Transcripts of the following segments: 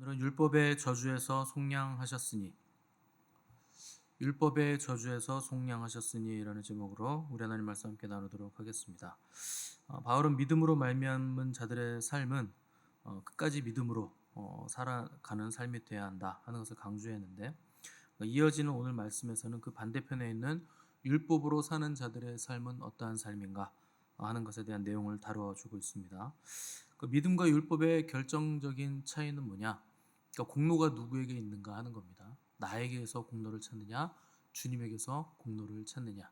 오늘은 율법의 저주에서 속량하셨으니 율법의 저주에서 속량하셨으니라는 제목으로 우리 하나님 말씀 함께 나누도록 하겠습니다. 바울은 믿음으로 말미암은 자들의 삶은 끝까지 믿음으로 살아가는 삶이 되어야 한다 하는 것을 강조했는데, 이어지는 오늘 말씀에서는 그 반대편에 있는 율법으로 사는 자들의 삶은 어떠한 삶인가 하는 것에 대한 내용을 다뤄주고 있습니다. 그 믿음과 율법의 결정적인 차이는 뭐냐? 그러니까 공로가 누구에게 있는가 하는 겁니다. 나에게서 공로를 찾느냐, 주님에게서 공로를 찾느냐.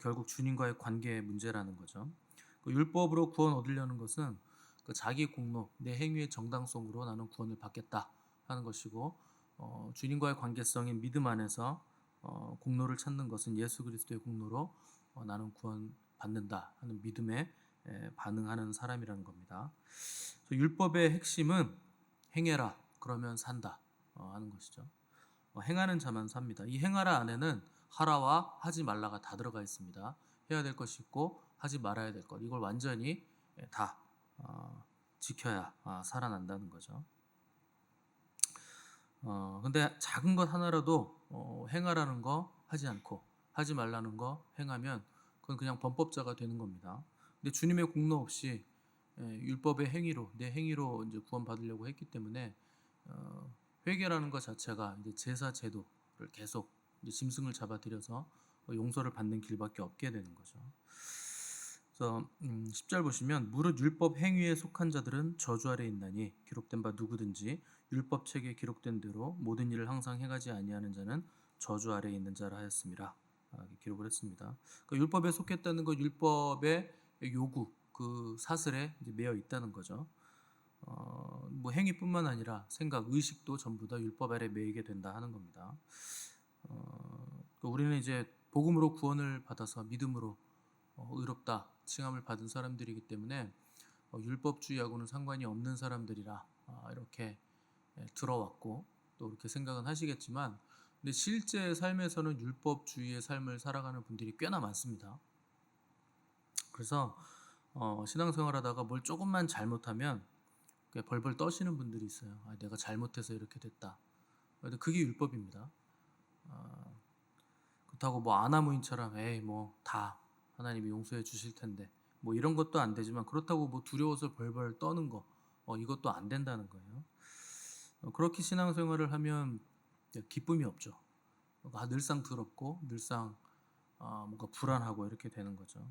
결국 주님과의 관계의 문제라는 거죠. 율법으로 구원 얻으려는 것은 자기 공로, 내 행위의 정당성으로 나는 구원을 받겠다 하는 것이고, 주님과의 관계성인 믿음 안에서 공로를 찾는 것은 예수 그리스도의 공로로 나는 구원 받는다 하는 믿음에 반응하는 사람이라는 겁니다. 율법의 핵심은 행해라 그러면 산다 하는 것이죠. 행하는 자만 삽니다. 이 행하라 안에는 하라와 하지 말라가 다 들어가 있습니다. 해야 될 것이 있고 하지 말아야 될 것, 이걸 완전히 다 지켜야 살아난다는 거죠. 근데 작은 것 하나라도 행하라는 거 하지 않고 하지 말라는 거 행하면 그건 그냥 범법자가 되는 겁니다. 근데 주님의 공로 없이 율법의 행위로, 내 행위로 이제 구원 받으려고 했기 때문에 회개라는 것 자체가 이제 제사 제도를 계속 이제 짐승을 잡아들여서 용서를 받는 길밖에 없게 되는 거죠. 그래서 10절 보시면 무릇 율법 행위에 속한 자들은 저주 아래 있나니 기록된 바 누구든지 율법 책에 기록된 대로 모든 일을 항상 행하지 아니하는 자는 저주 아래 있는 자라 하였습니다. 기록을 했습니다. 그러니까 율법에 속했다는 것, 율법의 요구, 그 사슬에 이제 매여 있다는 거죠. 뭐 행위뿐만 아니라 생각, 의식도 전부 다 율법 아래 매이게 된다 하는 겁니다. 우리는 이제 복음으로 구원을 받아서 믿음으로 의롭다 칭함을 받은 사람들이기 때문에 율법주의하고는 상관이 없는 사람들이라 이렇게 들어왔고 또 그렇게 생각은 하시겠지만, 근데 실제 삶에서는 율법주의의 삶을 살아가는 분들이 꽤나 많습니다. 그래서 신앙생활하다가 뭘 조금만 잘못하면 벌벌 떠시는 분들이 있어요. 내가 잘못해서 이렇게 됐다. 근데 그게 율법입니다. 그렇다고 뭐 아나무인처럼 에이 뭐 다 하나님이 용서해 주실 텐데 뭐 이런 것도 안 되지만, 그렇다고 뭐 두려워서 벌벌 떠는 거 이것도 안 된다는 거예요. 그렇게 신앙생활을 하면 기쁨이 없죠. 늘상 더럽고 늘상 뭔가 불안하고 이렇게 되는 거죠.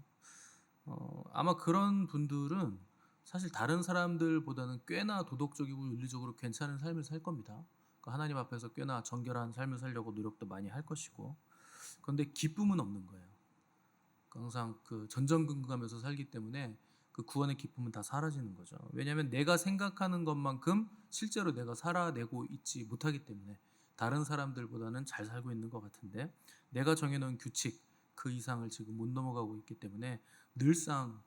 아마 그런 분들은 사실 다른 사람들보다는 꽤나 도덕적이고 윤리적으로 괜찮은 삶을 살 겁니다. 하나님 앞에서 꽤나 정결한 삶을 살려고 노력도 많이 할 것이고, 그런데 기쁨은 없는 거예요. 항상 그 전전긍긍하면서 살기 때문에 그 구원의 기쁨은 다 사라지는 거죠. 왜냐하면 내가 생각하는 것만큼 실제로 내가 살아내고 있지 못하기 때문에 다른 사람들보다는 잘 살고 있는 것 같은데, 내가 정해놓은 규칙 그 이상을 지금 못 넘어가고 있기 때문에 늘상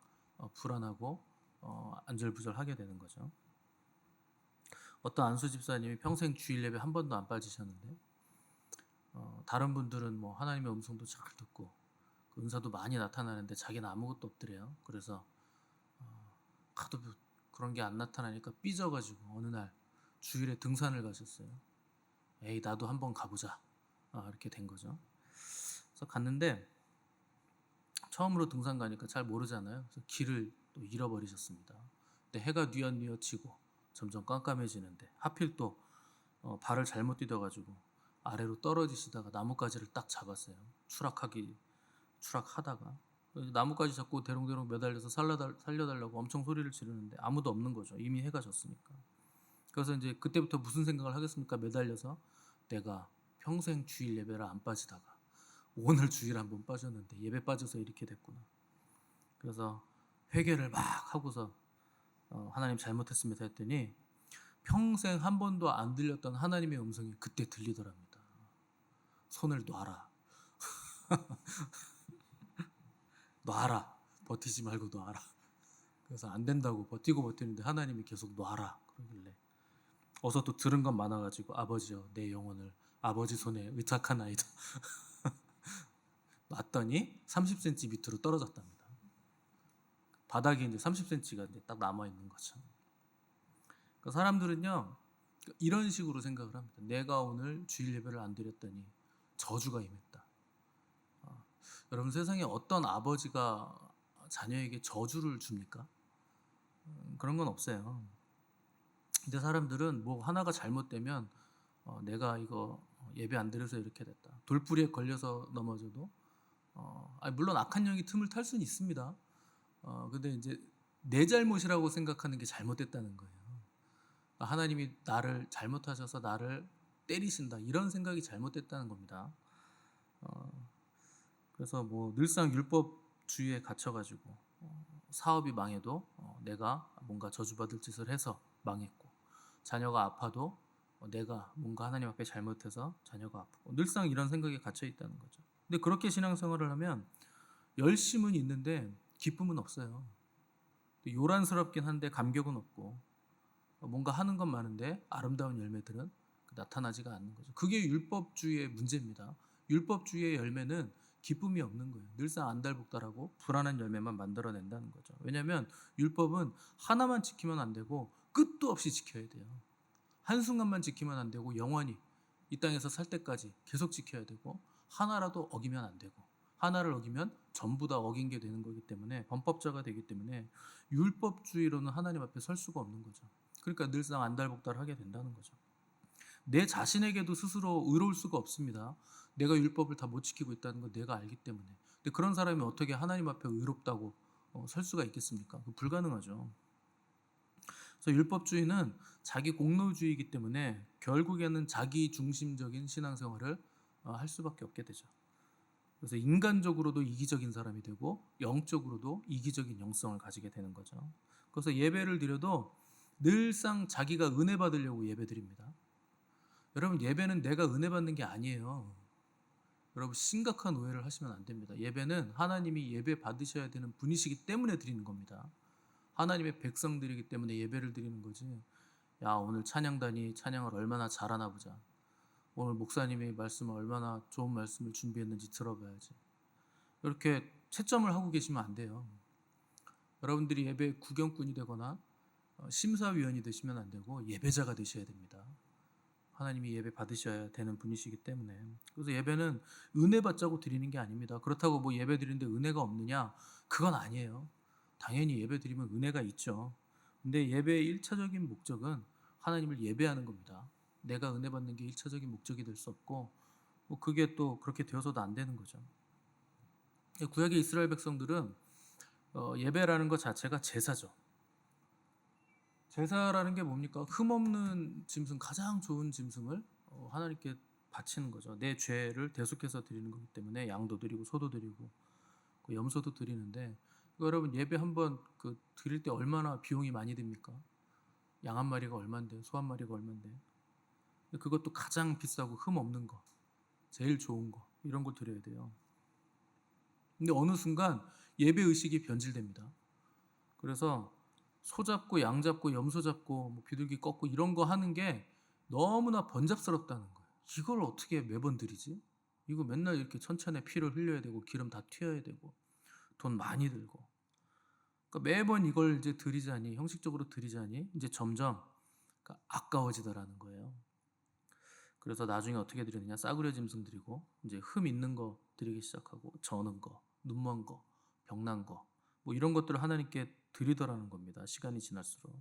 불안하고 안절부절하게 되는 거죠. 어떤 안수 집사님이 평생 주일 예배 한 번도 안 빠지셨는데, 다른 분들은 뭐 하나님의 음성도 잘 듣고 그 은사도 많이 나타나는데 자기는 아무것도 없더래요. 그래서 하도 그런 게 안 나타나니까 삐져가지고 어느 날 주일에 등산을 가셨어요. 에이 나도 한번 가보자 이렇게 된 거죠. 그래서 갔는데 처음으로 등산 가니까 잘 모르잖아요. 그래서 길을 또 잃어버리셨습니다. 근데 해가 뉘엿뉘엿지고 점점 깜깜해지는데 하필 또 발을 잘못 디뎌가지고 아래로 떨어지시다가 나뭇가지를 딱 잡았어요. 추락하다가 나뭇가지 잡고 대롱대롱 매달려서 살려달라고 엄청 소리를 지르는데 아무도 없는 거죠. 이미 해가 졌으니까. 그래서 이제 그때부터 무슨 생각을 하겠습니까? 매달려서 내가 평생 주일 예배를 안 빠지다가 오늘 주일 한번 빠졌는데 예배 빠져서 이렇게 됐구나. 그래서 회개를 막 하고서 하나님 잘못했습니다 했더니 평생 한 번도 안 들렸던 하나님의 음성이 그때 들리더랍니다. 손을 놔라. 놔라. 버티지 말고 놔라. 그래서 안 된다고 버티는데 하나님이 계속 놔라 그러길래 어서 또 들은 건 많아가지고 아버지여 내 영혼을 아버지 손에 의탁하나이다. 놨더니 30cm 밑으로 떨어졌답니다. 바닥에 이제 30cm가 이제 딱 남아 있는 거죠. 그러니까 사람들은요 이런 식으로 생각을 합니다. 내가 오늘 주일 예배를 안 드렸더니 저주가 임했다. 여러분, 세상에 어떤 아버지가 자녀에게 저주를 줍니까? 그런 건 없어요. 근데 사람들은 뭐 하나가 잘못되면 내가 이거 예배 안 드려서 이렇게 됐다. 돌부리에 걸려서 넘어져도 물론 악한 영이 틈을 탈 수는 있습니다. 근데 이제 내 잘못이라고 생각하는 게 잘못됐다는 거예요. 하나님이 나를 잘못하셔서 나를 때리신다, 이런 생각이 잘못됐다는 겁니다. 그래서 뭐 늘상 율법주의에 갇혀가지고 사업이 망해도 내가 뭔가 저주받을 짓을 해서 망했고, 자녀가 아파도 내가 뭔가 하나님 앞에 잘못해서 자녀가 아프고, 늘상 이런 생각에 갇혀 있다는 거죠. 근데 그렇게 신앙생활을 하면 열심은 있는데 기쁨은 없어요. 요란스럽긴 한데 감격은 없고, 뭔가 하는 건 많은데 아름다운 열매들은 나타나지가 않는 거죠. 그게 율법주의의 문제입니다. 율법주의의 열매는 기쁨이 없는 거예요. 늘상 안달복달하고 불안한 열매만 만들어낸다는 거죠. 왜냐하면 율법은 하나만 지키면 안 되고 끝도 없이 지켜야 돼요. 한순간만 지키면 안 되고 영원히 이 땅에서 살 때까지 계속 지켜야 되고, 하나라도 어기면 안 되고, 하나를 어기면 전부 다 어긴 게 되는 거기 때문에, 범법자가 되기 때문에 율법주의로는 하나님 앞에 설 수가 없는 거죠. 그러니까 늘상 안달복달하게 된다는 거죠. 내 자신에게도 스스로 의로울 수가 없습니다. 내가 율법을 다 못 지키고 있다는 걸 내가 알기 때문에. 근데 그런 사람이 어떻게 하나님 앞에 의롭다고 설 수가 있겠습니까? 불가능하죠. 그래서 율법주의는 자기 공로주의이기 때문에 결국에는 자기 중심적인 신앙생활을 할 수밖에 없게 되죠. 그래서 인간적으로도 이기적인 사람이 되고 영적으로도 이기적인 영성을 가지게 되는 거죠. 그래서 예배를 드려도 늘상 자기가 은혜 받으려고 예배 드립니다. 여러분, 예배는 내가 은혜 받는 게 아니에요. 여러분, 심각한 오해를 하시면 안 됩니다. 예배는 하나님이 예배 받으셔야 되는 분이시기 때문에 드리는 겁니다. 하나님의 백성들이기 때문에 예배를 드리는 거지. 야, 오늘 찬양단이 찬양을 얼마나 잘하나 보자, 오늘 목사님이 말씀을 얼마나 좋은 말씀을 준비했는지 들어봐야지, 이렇게 채점을 하고 계시면 안 돼요. 여러분들이 예배 구경꾼이 되거나 심사위원이 되시면 안 되고 예배자가 되셔야 됩니다. 하나님이 예배 받으셔야 되는 분이시기 때문에. 그래서 예배는 은혜 받자고 드리는 게 아닙니다. 그렇다고 뭐 예배 드리는데 은혜가 없느냐? 그건 아니에요. 당연히 예배 드리면 은혜가 있죠. 근데 예배의 1차적인 목적은 하나님을 예배하는 겁니다. 내가 은혜 받는 게 1차적인 목적이 될 수 없고, 뭐 그게 또 그렇게 되어서도 안 되는 거죠. 구약의 이스라엘 백성들은 예배라는 것 자체가 제사죠. 제사라는 게 뭡니까? 흠없는 짐승, 가장 좋은 짐승을 하나님께 바치는 거죠. 내 죄를 대속해서 드리는 거기 때문에 양도 드리고 소도 드리고 염소도 드리는데, 여러분, 예배 한번 드릴 때 얼마나 비용이 많이 듭니까? 양 한 마리가 얼만데, 소 한 마리가 얼만데. 그것도 가장 비싸고 흠 없는 거, 제일 좋은 거, 이런 걸 드려야 돼요. 근데 어느 순간 예배 의식이 변질됩니다. 그래서 소 잡고 양 잡고 염소 잡고 뭐 비둘기 꺾고 이런 거 하는 게 너무나 번잡스럽다는 거예요. 이걸 어떻게 매번 드리지? 이거 맨날 이렇게 천천히 피를 흘려야 되고 기름 다 튀어야 되고 돈 많이 들고. 그러니까 매번 이걸 이제 드리자니, 형식적으로 드리자니 이제 점점 아까워지더라는 거예요. 그래서 나중에 어떻게 드리느냐? 싸구려 짐승 드리고 이제 흠 있는 거 드리기 시작하고, 저는 거, 눈먼 거, 병난 거, 뭐 이런 것들을 하나님께 드리더라는 겁니다. 시간이 지날수록.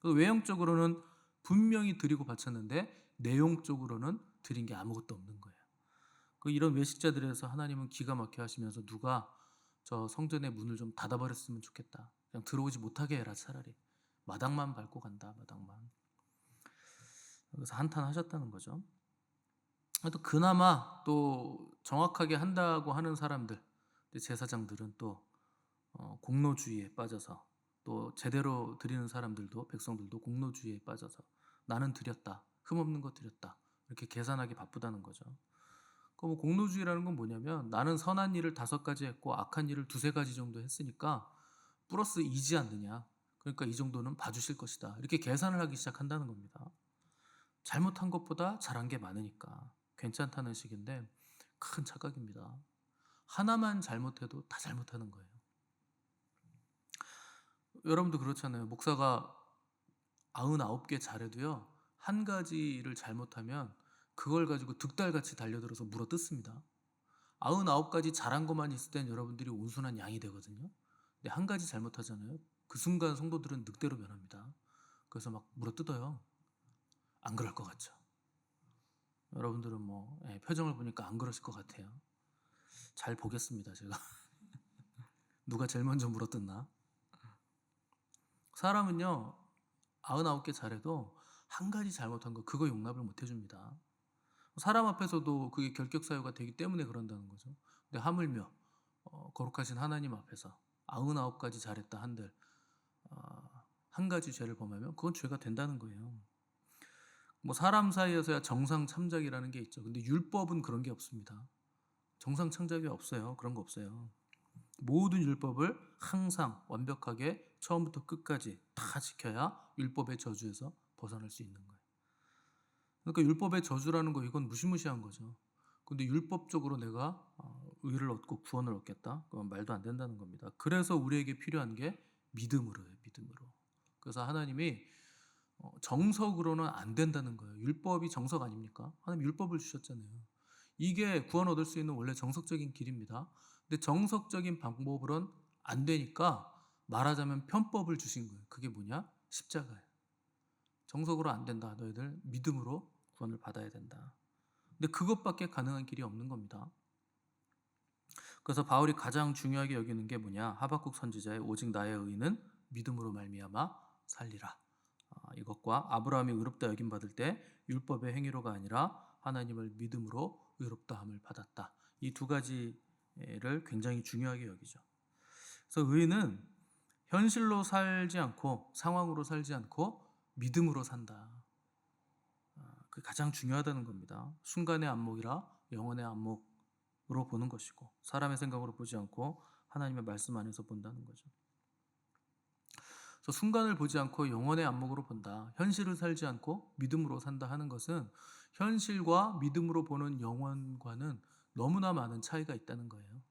외형적으로는 분명히 드리고 바쳤는데 내용적으로는 드린 게 아무것도 없는 거예요. 이런 외식자들에서 하나님은 기가 막혀 하시면서, 누가 저 성전의 문을 좀 닫아버렸으면 좋겠다. 그냥 들어오지 못하게 해라, 차라리. 마당만 밟고 간다, 마당만. 그래서 한탄하셨다는 거죠. 또 그나마 또 정확하게 한다고 하는 사람들, 제사장들은 또 공로주의에 빠져서, 또 제대로 드리는 사람들도, 백성들도 공로주의에 빠져서 나는 드렸다, 흠없는 거 드렸다, 이렇게 계산하기 바쁘다는 거죠. 뭐 공로주의라는 건 뭐냐면, 나는 선한 일을 5가지 했고 악한 일을 2-3가지 정도 했으니까 플러스 2지 않느냐, 그러니까 이 정도는 봐주실 것이다, 이렇게 계산을 하기 시작한다는 겁니다. 잘못한 것보다 잘한 게 많으니까 괜찮다는 식인데 큰 착각입니다. 하나만 잘못해도 다 잘못하는 거예요. 여러분도 그렇잖아요. 목사가 99개 잘해도요, 한 가지를 잘못하면 그걸 가지고 득달같이 달려들어서 물어뜯습니다. 99가지 잘한 것만 있을 땐 여러분들이 온순한 양이 되거든요. 근데 한 가지 잘못하잖아요. 그 순간 성도들은 늑대로 변합니다. 그래서 막 물어뜯어요. 안 그럴 것 같죠? 여러분들은 뭐 표정을 보니까 안 그러실 것 같아요. 잘 보겠습니다, 제가. 누가 제일 먼저 물어뜯나? 사람은요, 99개 잘해도 한 가지 잘못한 거 그거 용납을 못 해줍니다. 사람 앞에서도 그게 결격사유가 되기 때문에 그런다는 거죠. 근데 하물며 거룩하신 하나님 앞에서 99가지 잘했다 한들 한 가지 죄를 범하면 그건 죄가 된다는 거예요. 뭐 사람 사이에서야 정상 참작이라는 게 있죠. 근데 율법은 그런 게 없습니다. 정상 참작이 없어요. 그런 거 없어요. 모든 율법을 항상 완벽하게 처음부터 끝까지 다 지켜야 율법의 저주에서 벗어날 수 있는 거예요. 그러니까 율법의 저주라는 거 이건 무시무시한 거죠. 근데 율법적으로 내가 의를 얻고 구원을 얻겠다? 그건 말도 안 된다는 겁니다. 그래서 우리에게 필요한 게 믿음으로예요. 믿음으로. 그래서 하나님이 정석으로는 안 된다는 거예요. 율법이 정석 아닙니까? 하나님 율법을 주셨잖아요. 이게 구원 얻을 수 있는 원래 정석적인 길입니다. 근데 정석적인 방법으로는 안 되니까 말하자면 편법을 주신 거예요. 그게 뭐냐? 십자가예요. 정석으로 안 된다. 너희들 믿음으로 구원을 받아야 된다. 근데 그것밖에 가능한 길이 없는 겁니다. 그래서 바울이 가장 중요하게 여기는 게 뭐냐? 하박국 선지자의 오직 나의 의는 믿음으로 말미암아 살리라. 이것과 아브라함이 의롭다 여김 받을 때 율법의 행위로가 아니라 하나님을 믿음으로 의롭다함을 받았다. 이 두 가지를 굉장히 중요하게 여기죠. 그래서 의는 현실로 살지 않고 상황으로 살지 않고 믿음으로 산다. 그게 가장 중요하다는 겁니다. 순간의 안목이라 영혼의 안목으로 보는 것이고 사람의 생각으로 보지 않고 하나님의 말씀 안에서 본다는 거죠. 그래서 순간을 보지 않고 영혼의 안목으로 본다. 현실을 살지 않고 믿음으로 산다 하는 것은 현실과 믿음으로 보는 영혼과는 너무나 많은 차이가 있다는 거예요.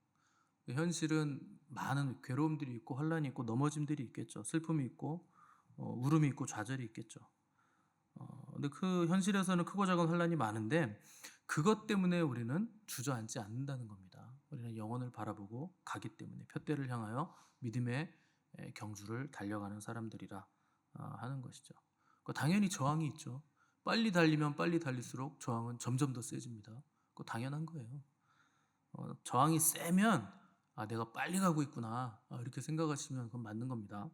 현실은 많은 괴로움들이 있고 혼란이 있고 넘어짐들이 있겠죠. 슬픔이 있고 울음이 있고 좌절이 있겠죠. 근데 그 현실에서는 크고 작은 혼란이 많은데 그것 때문에 우리는 주저앉지 않는다는 겁니다. 우리는 영혼을 바라보고 가기 때문에 푯대를 향하여 믿음의 경주를 달려가는 사람들이라 하는 것이죠. 당연히 저항이 있죠. 빨리 달리면 빨리 달릴수록 저항은 점점 더 세집니다. 그거 당연한 거예요. 저항이 세면 내가 빨리 가고 있구나 이렇게 생각하시면 그건 맞는 겁니다.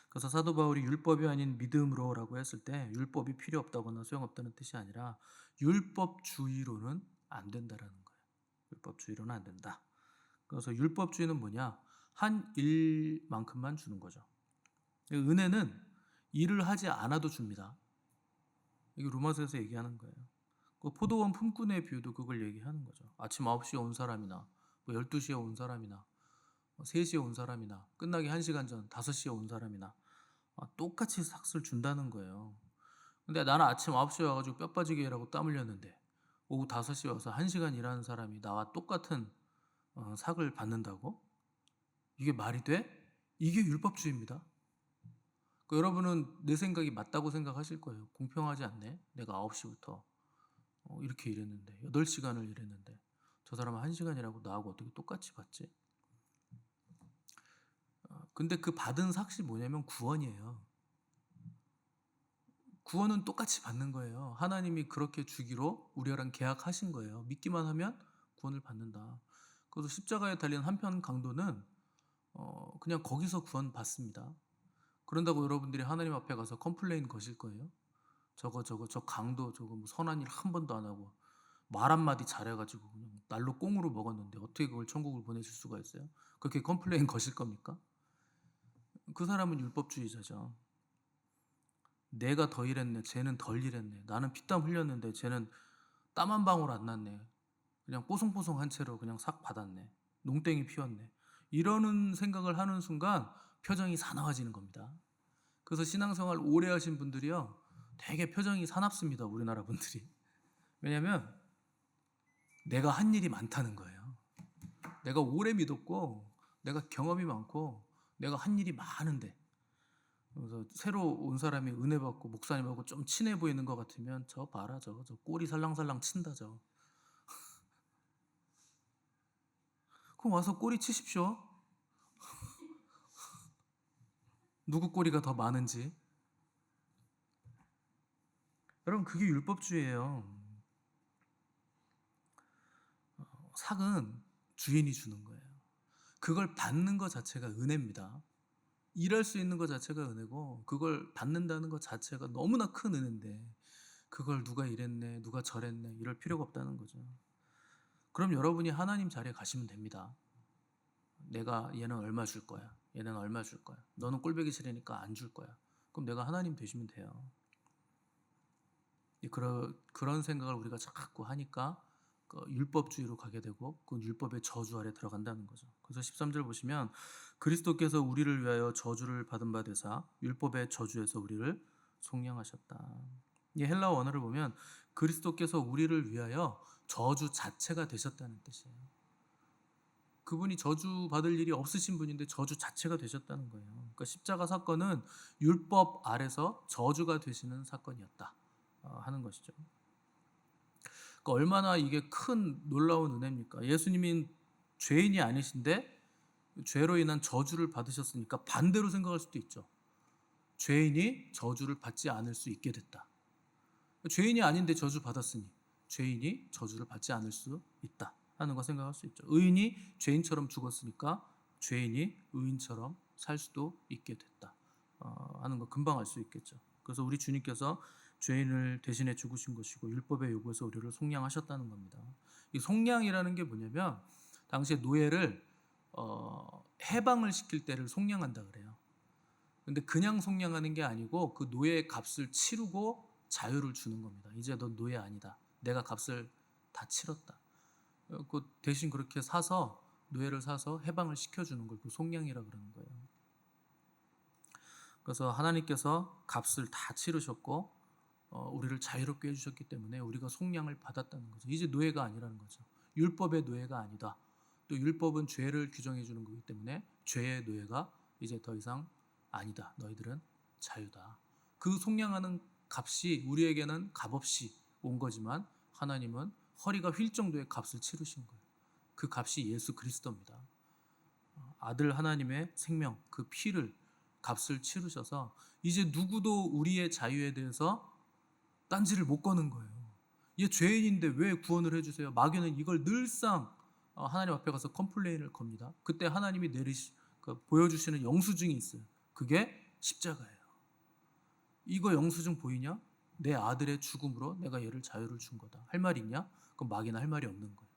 그래서 사도 바울이 율법이 아닌 믿음으로라고 했을 때 율법이 필요 없다거나 소용없다는 뜻이 아니라 율법주의로는 안 된다라는 거예요. 율법주의로는 안 된다. 그래서 율법주의는 뭐냐? 한 일만큼만 주는 거죠. 은혜는 일을 하지 않아도 줍니다. 이게 로마서에서 얘기하는 거예요. 그 포도원 품꾼의 비유도 그걸 얘기하는 거죠. 아침 9시에 온 사람이나 12시에 온 사람이나 3시에 온 사람이나 끝나기 1시간 전 5시에 온 사람이나 똑같이 삭을 준다는 거예요. 근데 나는 아침 9시에 와가지고 뼈 빠지게 일하고 땀 흘렸는데 오후 5시에 와서 1시간 일하는 사람이 나와 똑같은 삭을 받는다고? 이게 말이 돼? 이게 율법주의입니다. 여러분은 내 생각이 맞다고 생각하실 거예요. 공평하지 않네? 내가 9시부터 이렇게 일했는데 8시간을 일했는데 저 사람은 1시간 일하고 나하고 어떻게 똑같이 받지? 근데 그 받은 삭이 뭐냐면 구원이에요. 구원은 똑같이 받는 거예요. 하나님이 그렇게 주기로 우리랑 계약하신 거예요. 믿기만 하면 구원을 받는다. 그래서 십자가에 달린 한편 강도는 그냥 거기서 구원 받습니다. 그런다고 여러분들이 하나님 앞에 가서 컴플레인 거실 거예요. 저 강도 뭐 선한 일 한 번도 안 하고 말 한마디 잘해가지고 그냥 날로 꽁으로 먹었는데 어떻게 그걸 천국을 보내실 수가 있어요? 그렇게 컴플레인 거실 겁니까? 그 사람은 율법주의자죠. 내가 더 일했네, 쟤는 덜 일했네. 나는 피땀 흘렸는데 쟤는 땀 한 방울 안 났네. 그냥 뽀송뽀송한 채로 그냥 싹 받았네. 농땡이 피웠네. 이러는 생각을 하는 순간 표정이 사나워지는 겁니다. 그래서 신앙생활 오래 하신 분들이요, 되게 표정이 사납습니다. 우리나라 분들이. 왜냐면 내가 한 일이 많다는 거예요. 내가 오래 믿었고 내가 경험이 많고 내가 한 일이 많은데 그래서 새로 온 사람이 은혜 받고 목사님하고 좀 친해 보이는 것 같으면 저 봐라 저 꼬리 살랑살랑 친다 저. 그럼 와서 꼬리 치십시오. 누구 꼬리가 더 많은지. 여러분 그게 율법주의예요. 삭은 주인이 주는 거예요. 그걸 받는 것 자체가 은혜입니다. 일할 수 있는 것 자체가 은혜고 그걸 받는다는 것 자체가 너무나 큰 은혜인데 그걸 누가 이랬네 누가 저랬네 이럴 필요가 없다는 거죠. 그럼 여러분이 하나님 자리에 가시면 됩니다. 내가 얘는 얼마 줄 거야. 얘는 얼마 줄 거야. 너는 꼴보기 싫으니까 안 줄 거야. 그럼 내가 하나님 되시면 돼요. 그런 생각을 우리가 자꾸 하니까 그 율법주의로 가게 되고 그 율법의 저주 아래 들어간다는 거죠. 그래서 13절 보시면 그리스도께서 우리를 위하여 저주를 받은 바 되사 율법의 저주에서 우리를 속량하셨다. 이 헬라어 원어를 보면 그리스도께서 우리를 위하여 저주 자체가 되셨다는 뜻이에요. 그분이 저주 받을 일이 없으신 분인데 저주 자체가 되셨다는 거예요. 그러니까 십자가 사건은 율법 아래서 저주가 되시는 사건이었다 하는 것이죠. 그러니까 얼마나 이게 큰 놀라운 은혜입니까? 예수님이 죄인이 아니신데 죄로 인한 저주를 받으셨으니까 반대로 생각할 수도 있죠. 죄인이 저주를 받지 않을 수 있게 됐다. 죄인이 아닌데 저주 받았으니 죄인이 저주를 받지 않을 수 있다 하는 거 생각할 수 있죠. 의인이 죄인처럼 죽었으니까 죄인이 의인처럼 살 수도 있게 됐다 하는 거 금방 알 수 있겠죠. 그래서 우리 주님께서 죄인을 대신해 죽으신 것이고 율법의 요구에서 우리를 속량하셨다는 겁니다. 이 속량이라는 게 뭐냐면 당시에 노예를 해방을 시킬 때를 속량한다 그래요. 근데 그냥 속량하는 게 아니고 그 노예의 값을 치르고 자유를 주는 겁니다. 이제 너 노예 아니다. 내가 값을 다 치렀다. 그 대신 그렇게 사서 노예를 사서 해방을 시켜주는 걸 그 속량이라 그러는 거예요. 그래서 하나님께서 값을 다 치르셨고 우리를 자유롭게 해주셨기 때문에 우리가 속량을 받았다는 거죠. 이제 노예가 아니라는 거죠. 율법의 노예가 아니다. 또 율법은 죄를 규정해 주는 거기 때문에 죄의 노예가 이제 더 이상 아니다. 너희들은 자유다. 그 속량하는 값이 우리에게는 값없이 온 거지만 하나님은 허리가 휠 정도의 값을 치르신 거예요. 그 값이 예수 그리스도입니다. 아들 하나님의 생명, 그 피를 값을 치르셔서 이제 누구도 우리의 자유에 대해서 딴지를 못 거는 거예요. 얘 죄인인데 왜 구원을 해주세요? 마귀는 이걸 늘상 하나님 앞에 가서 컴플레인을 겁니다. 그때 하나님이 보여주시는 영수증이 있어요. 그게 십자가예요. 이거 영수증 보이냐? 내 아들의 죽음으로 내가 얘를 자유를 준 거다. 할 말 있냐? 그럼 마귀는 할 말이 없는 거예요.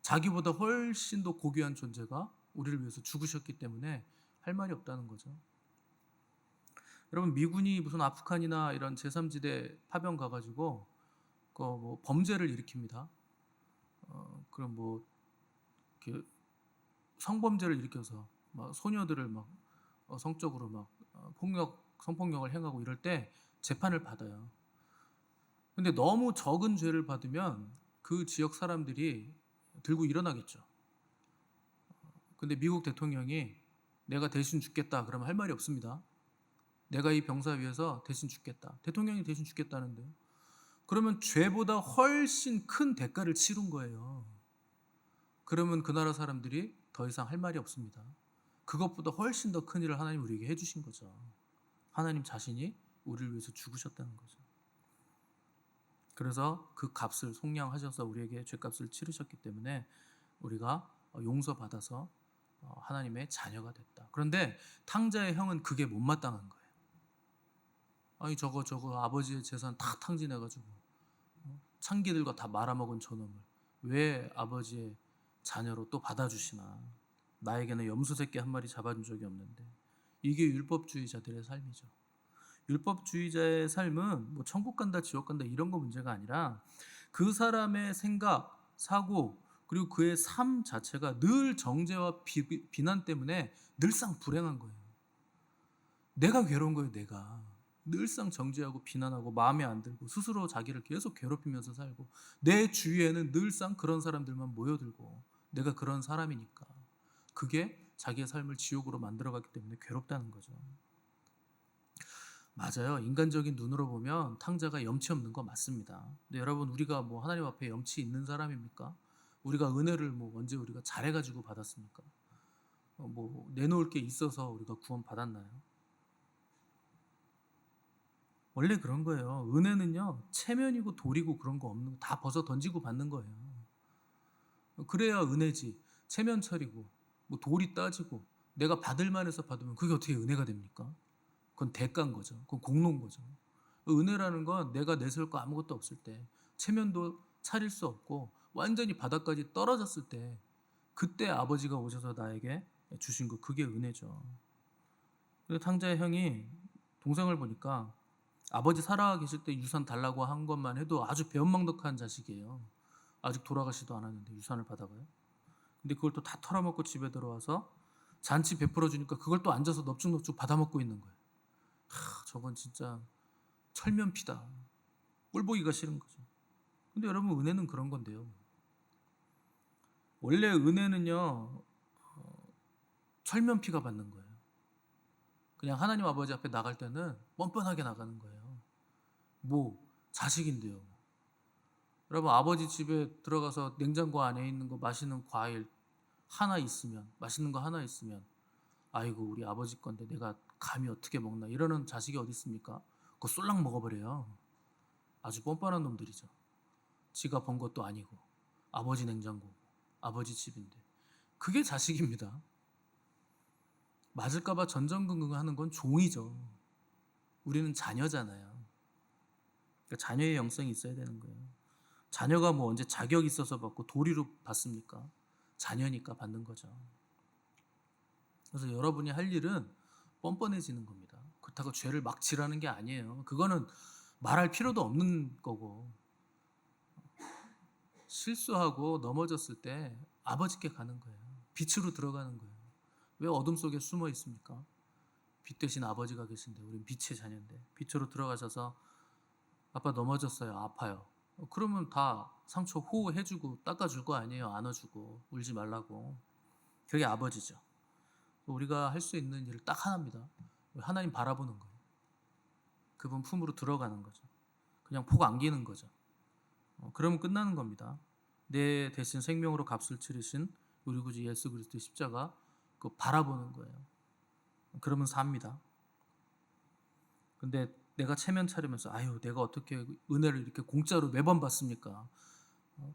자기보다 훨씬 더 고귀한 존재가 우리를 위해서 죽으셨기 때문에 할 말이 없다는 거죠. 여러분 미군이 무슨 아프간이나 이런 제3지대 파병 가가지고 뭐 범죄를 일으킵니다. 그럼 뭐 성범죄를 일으켜서 막 소녀들을 막 성적으로 막 성폭력을 행하고 이럴 때 재판을 받아요. 근데 너무 적은 죄를 받으면 그 지역 사람들이 들고 일어나겠죠. 근데 미국 대통령이 내가 대신 죽겠다 그러면 할 말이 없습니다. 내가 이 병사 위해서 대신 죽겠다. 대통령이 대신 죽겠다는데 그러면 죄보다 훨씬 큰 대가를 치른 거예요. 그러면 그 나라 사람들이 더 이상 할 말이 없습니다. 그것보다 훨씬 더 큰 일을 하나님 우리에게 해주신 거죠. 하나님 자신이 우리를 위해서 죽으셨다는 거죠. 그래서 그 값을 속량하셔서 우리에게 죄값을 치르셨기 때문에 우리가 용서받아서 하나님의 자녀가 됐다. 그런데 탕자의 형은 그게 못마땅한 거예요. 아니 저거 아버지의 재산 다 탕진해가지고 창기들과 다 말아먹은 저놈을 왜 아버지의 자녀로 또 받아주시나. 나에게는 염소 새끼 한 마리 잡아준 적이 없는데. 이게 율법주의자들의 삶이죠. 율법주의자의 삶은 뭐 천국 간다 지옥 간다 이런 거 문제가 아니라 그 사람의 생각, 사고 그리고 그의 삶 자체가 늘 정죄와 비난 때문에 늘상 불행한 거예요. 내가 괴로운 거예요. 내가 늘상 정죄하고 비난하고 마음에 안 들고 스스로 자기를 계속 괴롭히면서 살고 내 주위에는 늘상 그런 사람들만 모여들고 내가 그런 사람이니까 그게 자기의 삶을 지옥으로 만들어가기 때문에 괴롭다는 거죠. 맞아요. 인간적인 눈으로 보면 탕자가 염치 없는 거 맞습니다. 근데 여러분, 우리가 뭐 하나님 앞에 염치 있는 사람입니까? 우리가 은혜를 뭐 언제 우리가 잘해 가지고 받았습니까? 뭐 내놓을 게 있어서 우리가 구원 받았나요? 원래 그런 거예요. 은혜는요, 체면이고 돌이고 그런 거 없는 거 다 벗어 던지고 받는 거예요. 그래야 은혜지. 체면 차리고 뭐 돌이 따지고 내가 받을 만해서 받으면 그게 어떻게 은혜가 됩니까? 그건 대가인 거죠. 그건 공로인 거죠. 은혜라는 건 내가 내세울 거 아무것도 없을 때, 체면도 차릴 수 없고 완전히 바닥까지 떨어졌을 때, 그때 아버지가 오셔서 나에게 주신 거, 그게 은혜죠. 그래서 탕자의 형이 동생을 보니까 아버지 살아 계실 때 유산 달라고 한 것만 해도 아주 배은망덕한 자식이에요. 아직 돌아가시도 않았는데 유산을 받아가요. 근데 그걸 또 다 털어먹고 집에 들어와서 잔치 베풀어 주니까 그걸 또 앉아서 넙죽넙죽 받아먹고 있는 거예요. 저건 진짜 철면피다. 꼴보기가 싫은 거죠. 근데 여러분, 은혜는 그런 건데요. 원래 은혜는요, 철면피가 받는 거예요. 그냥 하나님 아버지 앞에 나갈 때는 뻔뻔하게 나가는 거예요. 뭐 자식인데요. 여러분, 아버지 집에 들어가서 냉장고 안에 있는 거, 맛있는 과일 하나 있으면, 맛있는 거 하나 있으면, 아이고 우리 아버지 건데 내가 감히 어떻게 먹나, 이러는 자식이 어디 있습니까? 그거 쏠랑 먹어버려요. 아주 뻔뻔한 놈들이죠. 지가 번 것도 아니고 아버지 냉장고, 아버지 집인데. 그게 자식입니다. 맞을까봐 전전긍긍하는 건 종이죠. 우리는 자녀잖아요. 그러니까 자녀의 영성이 있어야 되는 거예요. 자녀가 뭐 언제 자격 있어서 받고 도리로 받습니까? 자녀니까 받는 거죠. 그래서 여러분이 할 일은 뻔뻔해지는 겁니다. 그렇다고 죄를 막 지라는 게 아니에요. 그거는 말할 필요도 없는 거고, 실수하고 넘어졌을 때 아버지께 가는 거예요. 빛으로 들어가는 거예요. 왜 어둠 속에 숨어 있습니까? 빛 대신 아버지가 계신데, 우린 빛의 자녀인데 빛으로 들어가셔서 아빠 넘어졌어요, 아파요. 그러면 다 상처 호호해주고 닦아줄 거 아니에요. 안아주고 울지 말라고. 그게 아버지죠. 우리가 할 수 있는 일을 딱 하나입니다. 하나님 바라보는 거예요. 그분 품으로 들어가는 거죠. 그냥 폭 안기는 거죠. 그러면 끝나는 겁니다. 내 대신 생명으로 값을 치르신 우리 구주 예수 그리스도의 십자가, 그 바라보는 거예요. 그러면 삽니다. 근데 내가 체면 차리면서 아유 내가 어떻게 은혜를 이렇게 공짜로 매번 받습니까?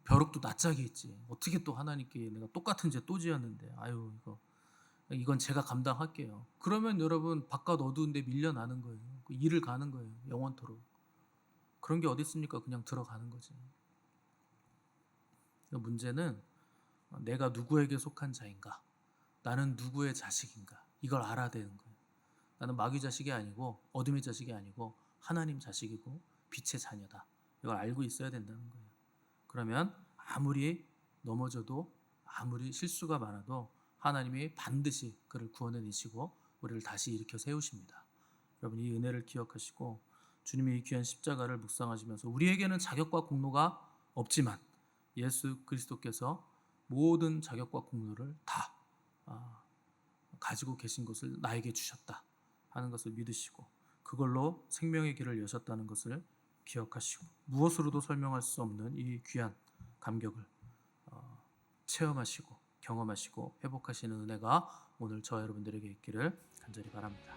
벼룩도 낯짝이 있지. 어떻게 또 하나님께 내가 똑같은 죄 또 지었는데, 아유 이건 제가 감당할게요. 그러면 여러분, 바깥 어두운데 밀려나는 거예요. 그 일을 가는 거예요. 영원토록. 그런 게 어디 있습니까? 그냥 들어가는 거지. 문제는 내가 누구에게 속한 자인가? 나는 누구의 자식인가? 이걸 알아야 되는 거예요. 나는 마귀 자식이 아니고 어둠의 자식이 아니고 하나님 자식이고 빛의 자녀다. 이걸 알고 있어야 된다는 거예요. 그러면 아무리 넘어져도, 아무리 실수가 많아도 하나님이 반드시 그를 구원해내시고 우리를 다시 일으켜 세우십니다. 여러분, 이 은혜를 기억하시고 주님의 이 귀한 십자가를 묵상하시면서, 우리에게는 자격과 공로가 없지만 예수 그리스도께서 모든 자격과 공로를 다 가지고 계신 것을 나에게 주셨다 하는 것을 믿으시고, 그걸로 생명의 길을 여셨다는 것을 기억하시고, 무엇으로도 설명할 수 없는 이 귀한 감격을 체험하시고 경험하시고 회복하시는 은혜가 오늘 저와 여러분들에게 있기를 간절히 바랍니다.